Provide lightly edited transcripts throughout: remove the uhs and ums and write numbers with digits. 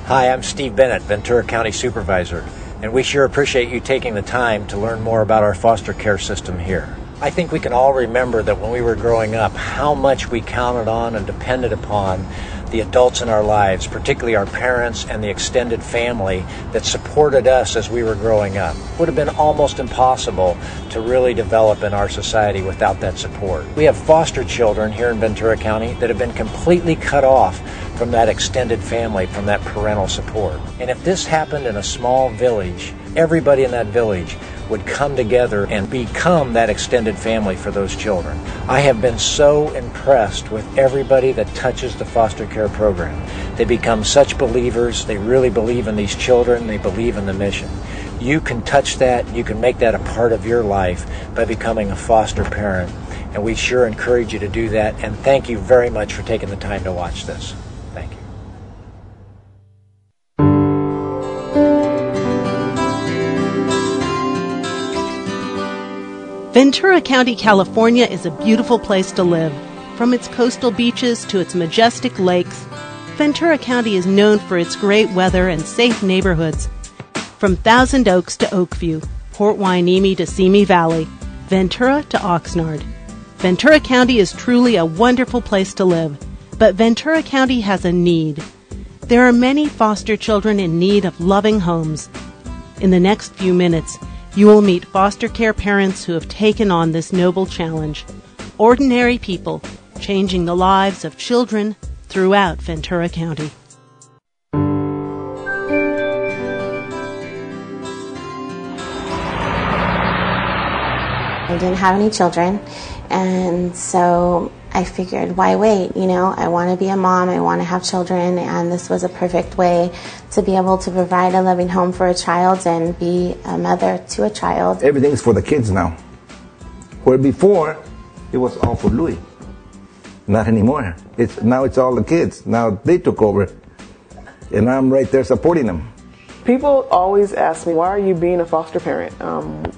Hi, I'm Steve Bennett, Ventura County Supervisor, and we sure appreciate you taking the time to learn more about our foster care system here. I think we can all remember that when we were growing up, how much we counted on and depended upon the adults in our lives, particularly our parents and the extended family that supported us as we were growing up. It would have been almost impossible to really develop in our society without that support. We have foster children here in Ventura County that have been completely cut off from that extended family, from that parental support. And if this happened in a small village, everybody in that village would come together and become that extended family for those children. I have been so impressed with everybody that touches the foster care program. They become such believers. They really believe in these children. They believe in the mission. You can touch that. You can make that a part of your life by becoming a foster parent. And we sure encourage you to do that. And thank you very much for taking the time to watch this. Thank you. Ventura County, California is a beautiful place to live. From its coastal beaches to its majestic lakes, Ventura County is known for its great weather and safe neighborhoods. From Thousand Oaks to Oakview, Port Hueneme to Simi Valley, Ventura to Oxnard. Ventura County is truly a wonderful place to live, but Ventura County has a need. There are many foster children in need of loving homes. In the next few minutes, you will meet foster care parents who have taken on this noble challenge. Ordinary people changing the lives of children throughout Ventura County. I didn't have any children, and so I figured, why wait? You know, I want to be a mom, I want to have children, and this was a perfect way to be able to provide a loving home for a child and be a mother to a child. Everything's for the kids now. Where before, it was all for Louis. Not anymore. Now it's all the kids. Now they took over, and I'm right there supporting them. People always ask me, why are you being a foster parent?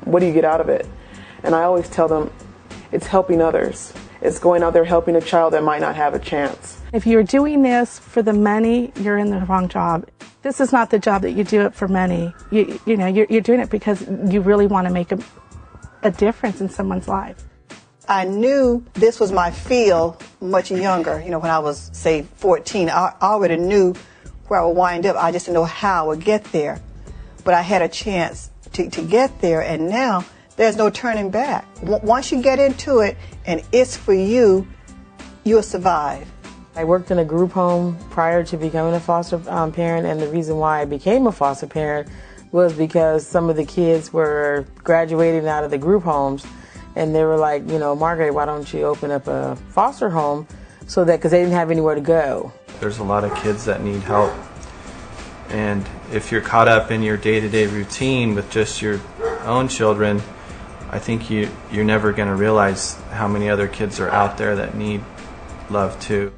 What do you get out of it? And I always tell them, it's helping others. It's going out there helping a child that might not have a chance. If you're doing this for the money, you're in the wrong job. This is not the job that you do it for money. You're doing it because you really want to make a difference in someone's life. I knew this was my field much younger. You know, when I was, say, 14, I already knew where I would wind up. I just didn't know how I would get there. But I had a chance to get there, and now there's no turning back. Once you get into it and it's for you, you'll survive. I worked in a group home prior to becoming a foster parent, and the reason why I became a foster parent was because some of the kids were graduating out of the group homes, and they were like, you know, Margaret, why don't you open up a foster home so that, because they didn't have anywhere to go. There's a lot of kids that need help, and if you're caught up in your day-to-day routine with just your own children, I think you're never going to realize how many other kids are out there that need love too.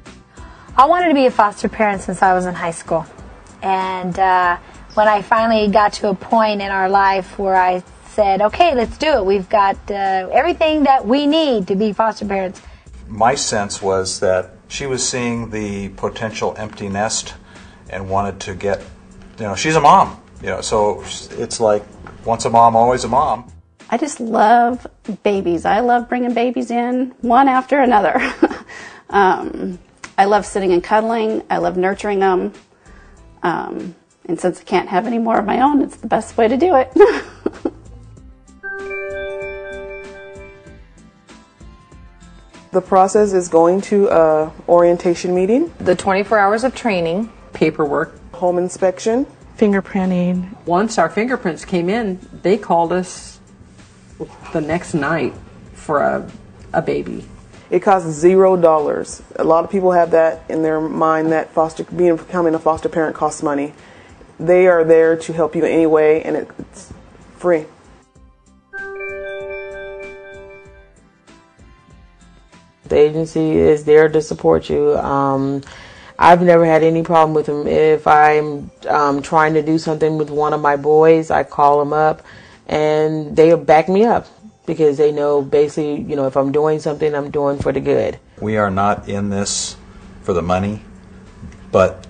I wanted to be a foster parent since I was in high school. And when I finally got to a point in our life where I said, okay, let's do it. We've got everything that we need to be foster parents. My sense was that she was seeing the potential empty nest and wanted to get, you know, she's a mom, you know, so it's like once a mom, always a mom. I just love babies. I love bringing babies in one after another. I love sitting and cuddling. I love nurturing them. And since I can't have any more of my own, it's the best way to do it. The process is going to an orientation meeting. The 24 hours of training, paperwork, home inspection, fingerprinting. Once our fingerprints came in, they called us the next night for a baby. It costs $0. A lot of people have that in their mind that becoming a foster parent costs money. They are there to help you anyway, and it's free. The agency is there to support you. I've never had any problem with them. If I'm trying to do something with one of my boys, I call them up and they back me up because they know basically, you know, if I'm doing something, I'm doing for the good. We are not in this for the money, but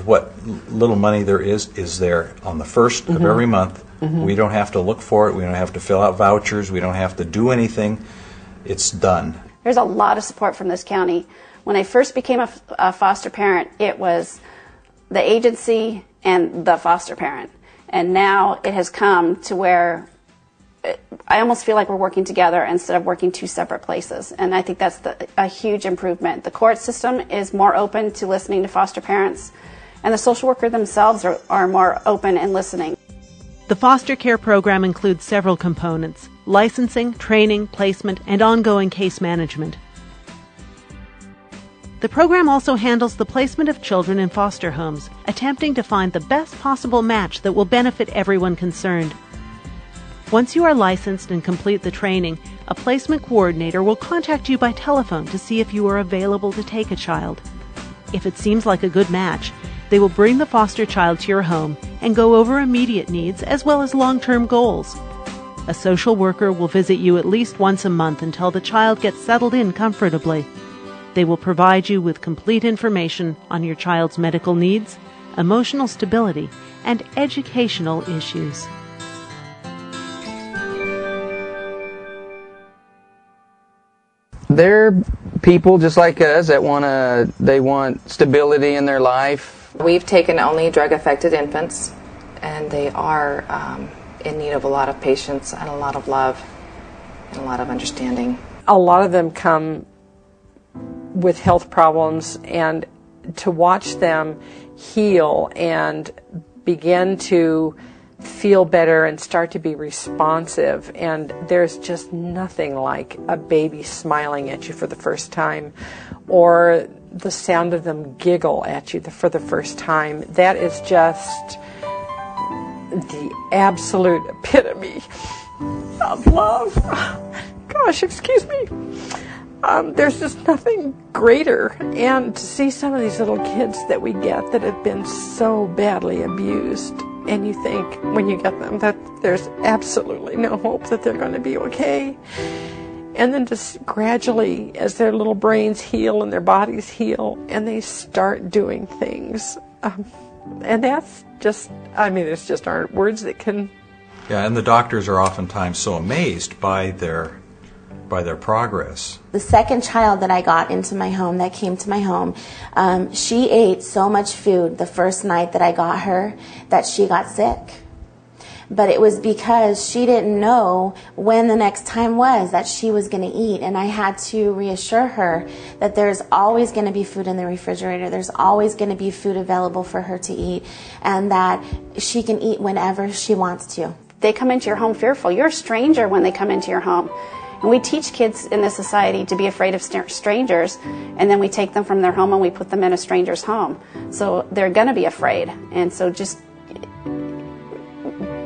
what little money there is there on the first of every month. We don't have to look for it. We don't have to fill out vouchers. We don't have to do anything. It's done. There's a lot of support from this county. When I first became a foster parent, it was the agency and the foster parent. And now it has come to where I almost feel like we're working together instead of working two separate places. And I think that's a huge improvement. The court system is more open to listening to foster parents, and the social worker themselves are more open and listening. The foster care program includes several components: licensing, training, placement, and ongoing case management. The program also handles the placement of children in foster homes, attempting to find the best possible match that will benefit everyone concerned. Once you are licensed and complete the training, a placement coordinator will contact you by telephone to see if you are available to take a child. If it seems like a good match, they will bring the foster child to your home and go over immediate needs as well as long-term goals. A social worker will visit you at least once a month until the child gets settled in comfortably. They will provide you with complete information on your child's medical needs, emotional stability, and educational issues. They're people just like us that want stability in their life. We've taken only drug-affected infants, and they are in need of a lot of patience and a lot of love and a lot of understanding. A lot of them come with health problems, and to watch them heal and begin to feel better and start to be responsive, and there's just nothing like a baby smiling at you for the first time or the sound of them giggle at you for the first time. That is just the absolute epitome of love. Gosh, excuse me. There's just nothing greater. And to see some of these little kids that we get that have been so badly abused, and you think when you get them that there's absolutely no hope that they're going to be okay. And then just gradually, as their little brains heal and their bodies heal, and they start doing things. And that's just, there's just aren't words that can... Yeah, and the doctors are oftentimes so amazed by their progress. The second child that I got into my home, that came to my home, she ate so much food the first night that I got her that she got sick. But it was because she didn't know when the next time was that she was going to eat. And I had to reassure her that there's always going to be food in the refrigerator. There's always going to be food available for her to eat, and that she can eat whenever she wants to. They come into your home fearful. You're a stranger when they come into your home. And we teach kids in this society to be afraid of strangers, and then we take them from their home and we put them in a stranger's home. So they're going to be afraid. And so just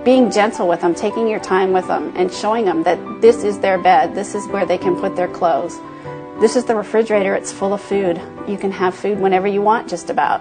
being gentle with them, taking your time with them, and showing them that this is their bed, this is where they can put their clothes. This is the refrigerator, it's full of food. You can have food whenever you want, just about.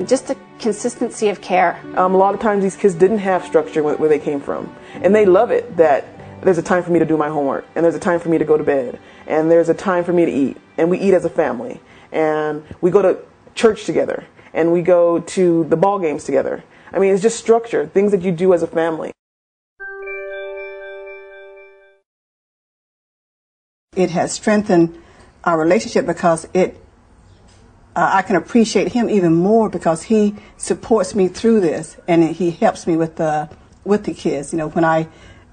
Just the consistency of care. A lot of times these kids didn't have structure where they came from. And they love it that there's a time for me to do my homework, and there's a time for me to go to bed, and there's a time for me to eat, and we eat as a family, and we go to church together, and we go to the ball games together. It's just structure, things that you do as a family. It has strengthened our relationship because I can appreciate him even more because he supports me through this, and he helps me with the kids. When I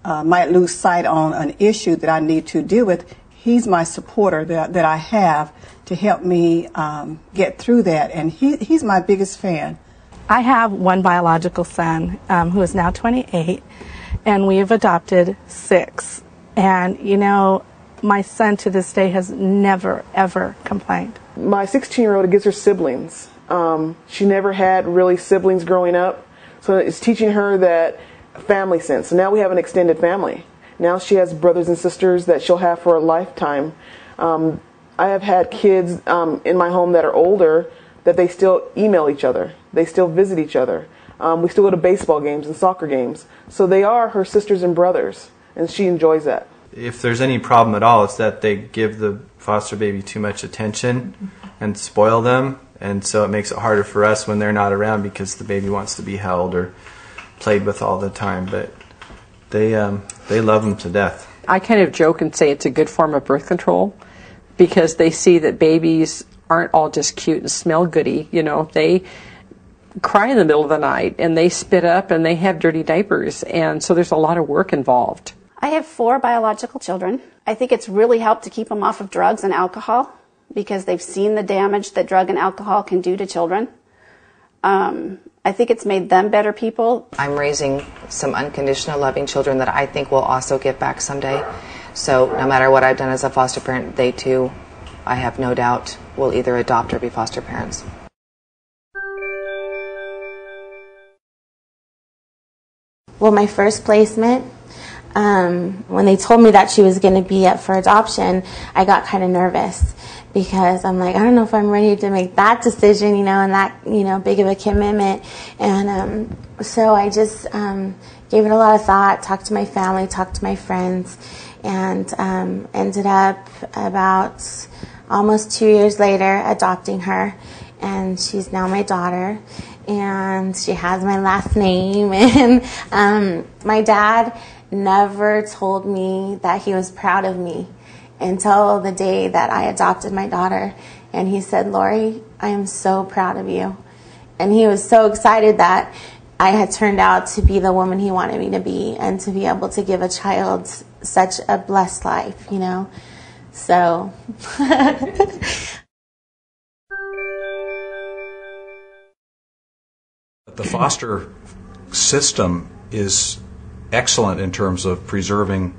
might lose sight on an issue that I need to deal with, he's my supporter that I have to help me get through that, and he's my biggest fan. I have one biological son who is now 28, and we have adopted 6. And, my son to this day has never, ever complained. My 16-year-old gets her siblings. She never had really siblings growing up, so it's teaching her that family sense. So now we have an extended family. Now she has brothers and sisters that she'll have for a lifetime. I have had kids in my home that are older that they still email each other. They still visit each other. We still go to baseball games and soccer games. So they are her sisters and brothers, and she enjoys that. If there's any problem at all, it's that they give the foster baby too much attention and spoil them, And so it makes it harder for us when they're not around because the baby wants to be held or played with all the time. But they love them to death. I kind of joke and say it's a good form of birth control because they see that babies aren't all just cute and smell goody. You know, they cry in the middle of the night and they spit up and they have dirty diapers. And so there's a lot of work involved. I have 4 biological children. I think it's really helped to keep them off of drugs and alcohol because they've seen the damage that drug and alcohol can do to children. I think it's made them better people. I'm raising some unconditional loving children that I think will also give back someday. So no matter what I've done as a foster parent, they too, I have no doubt, will either adopt or be foster parents. Well, my first placement, when they told me that she was going to be up for adoption, I got kind of nervous because I'm like, I don't know if I'm ready to make that decision, you know, and that, you know, big of a commitment. And so I just gave it a lot of thought, talked to my family, talked to my friends, and ended up about almost 2 years later adopting her. And she's now my daughter, and she has my last name. And my dad never told me that he was proud of me until the day that I adopted my daughter. And he said, Lori, I am so proud of you. And he was so excited that I had turned out to be the woman he wanted me to be and to be able to give a child such a blessed life, you know. So the foster system is excellent in terms of preserving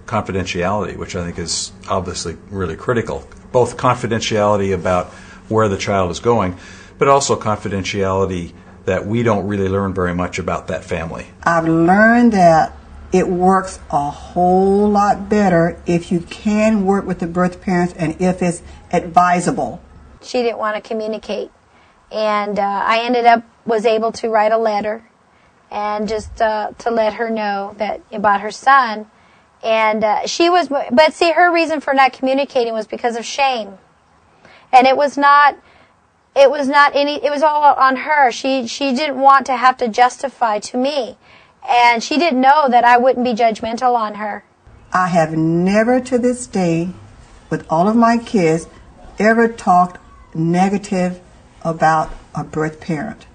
confidentiality, which I think is obviously really critical. Both confidentiality about where the child is going, but also confidentiality that we don't really learn very much about that family. I've learned that it works a whole lot better if you can work with the birth parents and if it's advisable. She didn't want to communicate, and I was able to write a letter and just to let her know that about her son. And but see, her reason for not communicating was because of shame. And it was all on her. She didn't want to have to justify to me. And she didn't know that I wouldn't be judgmental on her. I have never to this day, with all of my kids, ever talked negative about a birth parent.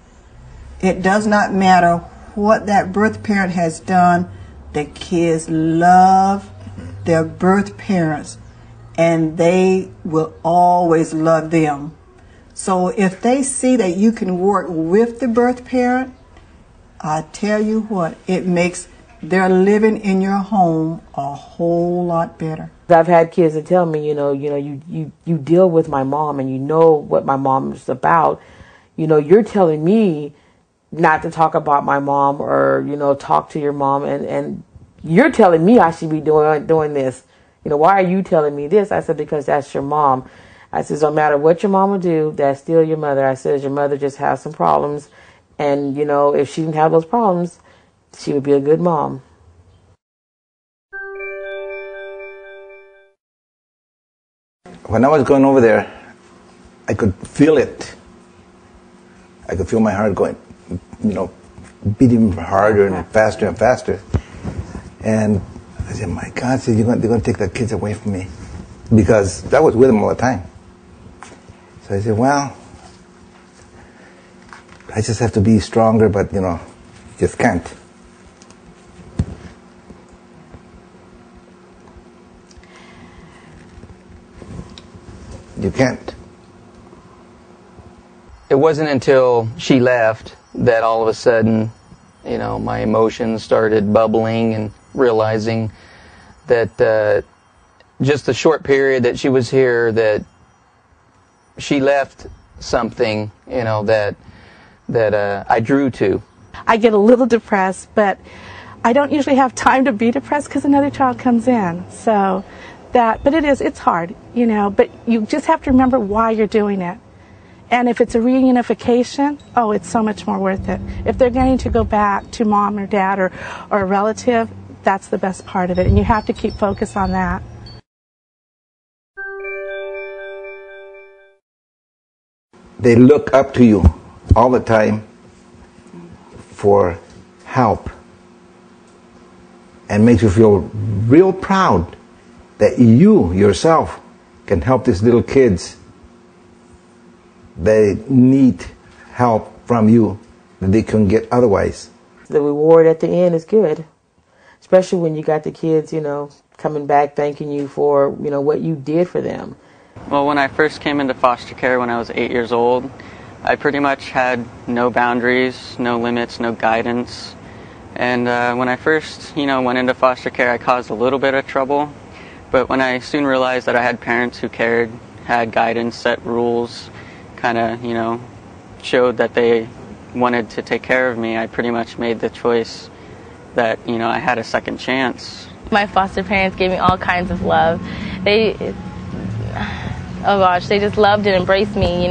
It does not matter what that birth parent has done. The kids love their birth parents, and they will always love them. So if they see that you can work with the birth parent, I tell you what, it makes their living in your home a whole lot better. I've had kids that tell me, you deal with my mom and you know what my mom is about. You know, you're telling me not to talk about my mom or, talk to your mom, and you're telling me I should be doing this. Why are you telling me this? I said, because that's your mom. I said, no matter what your mom will do, that's still your mother. I said, your mother just has some problems, and, if she didn't have those problems, she would be a good mom. When I was going over there, I could feel it. I could feel my heart going, beating harder and faster and faster. And I said, my God, they're going to take the kids away from me. Because I was with them all the time. So I said, well, I just have to be stronger, but, just can't. You can't. It wasn't until she left that all of a sudden, my emotions started bubbling and realizing that just the short period that she was here, that she left something, that I drew to. I get a little depressed, but I don't usually have time to be depressed because another child comes in. But it's hard, but you just have to remember why you're doing it. And if it's a reunification, it's so much more worth it. If they're going to go back to mom or dad or a relative, that's the best part of it. And you have to keep focused on that. they look up to you all the time for help, and makes you feel real proud that you yourself can help these little kids. They need help from you that they couldn't get otherwise. The reward at the end is good, especially when you got the kids, coming back thanking you for, what you did for them. Well, when I first came into foster care when I was 8 years old, I pretty much had no boundaries, no limits, no guidance. And when I first, went into foster care, I caused a little bit of trouble. But when I soon realized that I had parents who cared, had guidance, set rules, kind of, showed that they wanted to take care of me, I pretty much made the choice that, I had a second chance. My foster parents gave me all kinds of love. They just loved and embraced me,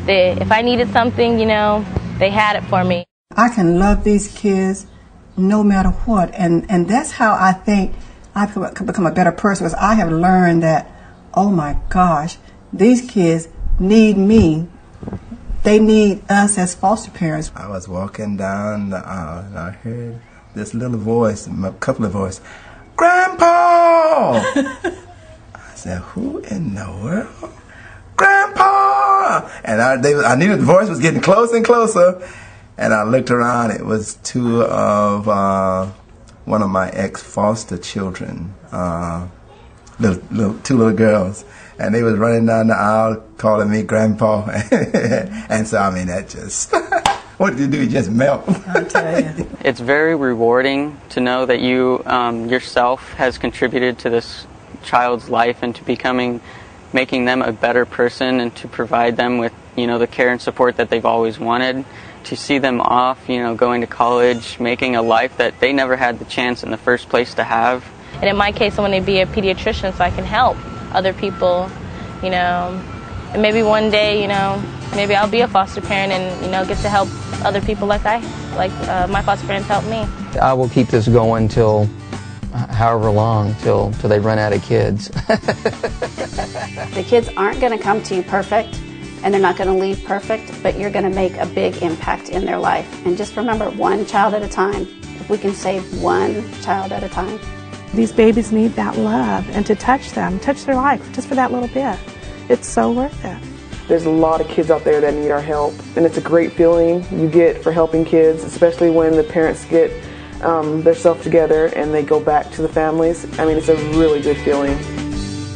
if I needed something, they had it for me. I can love these kids no matter what, and that's how I think I could become a better person, because I have learned that, oh my gosh, these kids need me. They need us as foster parents. I was walking down the aisle and I heard this little voice, a couple of voices, "Grandpa!" I said, "Who in the world? Grandpa!" And I knew the voice was getting closer and closer. And I looked around. It was two of one of my ex-foster children, two little girls. And they was running down the aisle calling me Grandpa. And so, that just, what did you do? You just melt. I'll tell you. It's very rewarding to know that you yourself has contributed to this child's life and to making them a better person, and to provide them with, the care and support that they've always wanted. To see them off, going to college, making a life that they never had the chance in the first place to have. And in my case, I want to be a pediatrician so I can help other people, and maybe one day, maybe I'll be a foster parent and, get to help other people like my foster parents helped me. I will keep this going till however long, till they run out of kids. The kids aren't going to come to you perfect, and they're not going to leave perfect, but you're going to make a big impact in their life. And just remember, one child at a time. If we can save one child at a time. These babies need that love, and to touch them, touch their life just for that little bit. It's so worth it. There's a lot of kids out there that need our help, and it's a great feeling you get for helping kids, especially when the parents get themselves together and they go back to the families. It's a really good feeling.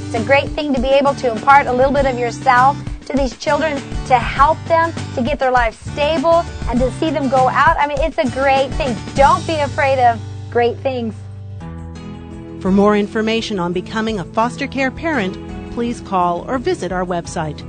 It's a great thing to be able to impart a little bit of yourself to these children, to help them, to get their lives stable, and to see them go out. It's a great thing. Don't be afraid of great things. For more information on becoming a foster care parent, please call or visit our website.